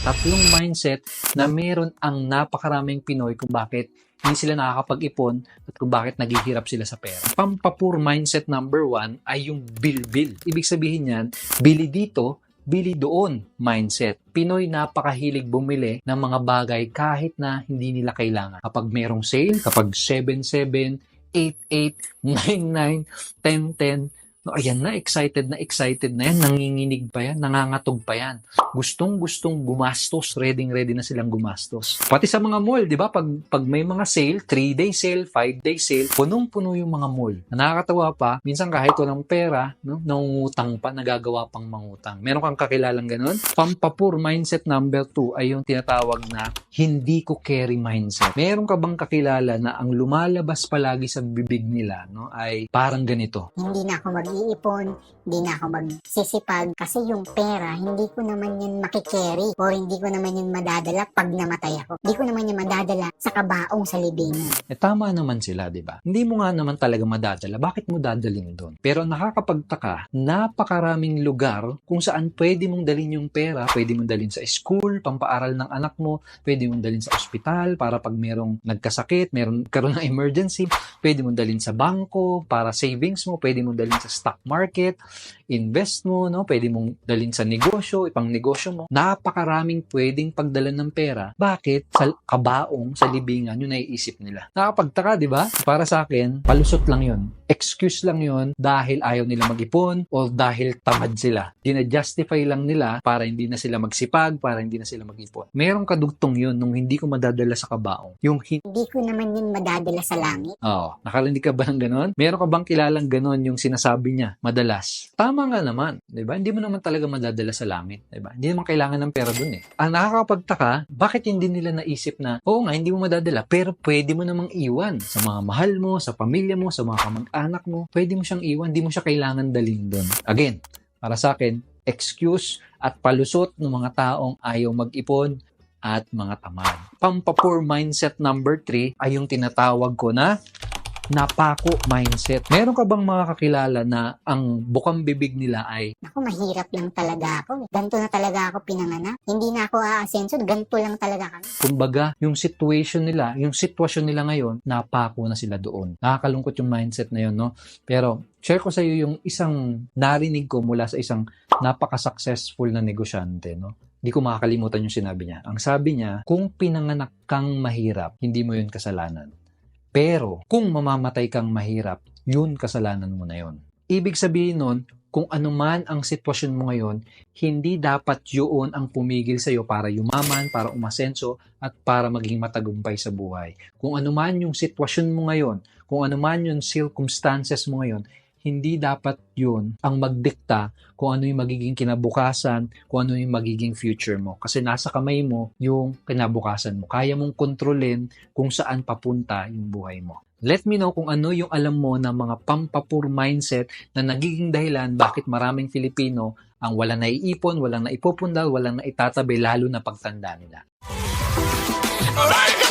Tatlong mindset na meron ang napakaraming Pinoy kung bakit hindi sila nakakapag-ipon at kung bakit naghihirap sila sa pera. Pampapur mindset number 1 ay yung bill. Ibig sabihin yan, bili dito, bili doon mindset. Pinoy napakahilig bumili ng mga bagay kahit na hindi nila kailangan. Kapag merong sale, kapag 7-7, 8-8, 9-9, 10-10, no, ayan na, excited na yan, nanginginig pa yan, nangangatog pa yan. Gustong-gustong gumastos, ready na silang gumastos. Pati sa mga mall, di ba? Pag may mga sale, 3-day sale, 5-day sale, punong-puno yung mga mall. Nakakatawa pa, minsan kahit walang pera, no, nangungutang pa, nagagawa pang mangutang. Meron kang kakilalang ganun? Pampapur mindset number 2 ay yung tinatawag na hindi ko carry mindset. Meron ka bang kakilala na ang lumalabas palagi sa bibig nila, no, ay parang ganito? Hindi na ako mag-iipon, hindi na ako magsisipag kasi yung pera, hindi ko naman yan makikerry o hindi ko naman yan madadala pag namatay ako. Hindi ko naman yan madadala sa kabaong sa libingan. Tama naman sila, di ba? Hindi mo nga naman talaga madadala. Bakit mo dadalhin doon? Pero nakakapagtaka, napakaraming lugar kung saan pwede mong dalhin yung pera. Pwede mong dalhin sa school, pampaaral ng anak mo. Pwede mong dalhin sa ospital para pag merong nagkasakit, karoon ng emergency. Pwede mong dalhin sa bangko para savings mo. Pwede mong dalhin sa stock market, invest mo, no? Pwede mong dalhin sa negosyo, ipang negosyo mo. Napakaraming pwedeng pagdalan ng pera. Bakit? Sa kabaong, sa libingan, yun naiisip nila. Nakapagtaka, di ba? Para sa akin, palusot lang yun. Excuse lang yun dahil ayaw nila mag-ipon o dahil tamad sila. Dina-justify lang nila para hindi na sila magsipag, para hindi na sila mag-ipon. Merong kadugtong yun nung hindi ko madadala sa kabaong. Yung Hindi ko naman yun madadala sa langit. Nakarinig ka ba ng ganon? Meron ka bang kilalang ganon yung sinasabi niya madalas? Tama nga naman, 'di ba? Hindi mo naman talaga madadala sa langit, 'di ba? Hindi naman kailangan ng pera dun eh. Ang nakakapagtaka, bakit hindi nila naisip na, oo nga, hindi mo madadala, pero pwede mo namang iwan sa mga mahal mo, sa pamilya mo, sa mga kamag-anak mo. Pwede mo siyang iwan, hindi mo siya kailangan dalhin dun. Again, para sa akin, excuse at palusot ng mga taong ayaw mag-ipon at mga tamad. Pampapur mindset number 3 ay yung tinatawag ko na napako mindset. Meron ka bang mga kakilala na ang bukang bibig nila ay Naku, mahirap lang talaga ako. Ganto na talaga ako pinanganak. Hindi na ako aasenso, ganto lang talaga kami. kumbaga yung sitwasyon nila ngayon, napako na sila doon. Nakakalungkot yung mindset na yun, no? Pero share ko sa iyo yung isang narinig ko mula sa isang napaka-successful na negosyante, no? Hindi ko makakalimutan yung sinabi niya. Ang sabi niya, kung pinanganak kang mahirap, hindi mo yun kasalanan. Pero kung mamamatay kang mahirap, yun kasalanan mo na yun. Ibig sabihin nun, kung ano man ang sitwasyon mo ngayon, hindi dapat yun ang pumigil sa'yo para yumaman, para umasenso, at para maging matagumpay sa buhay. Kung ano man yung sitwasyon mo ngayon, kung ano man yung circumstances mo ngayon, hindi dapat yun ang magdikta kung ano yung magiging kinabukasan, kung ano yung magiging future mo. Kasi nasa kamay mo yung kinabukasan mo. Kaya mong kontrolin kung saan papunta yung buhay mo. Let me know kung ano yung alam mo ng mga pampapur mindset na nagiging dahilan bakit maraming Filipino ang walang naiipon, walang naipupundal, walang naitatabi, lalo na pagtanda nila. Alright.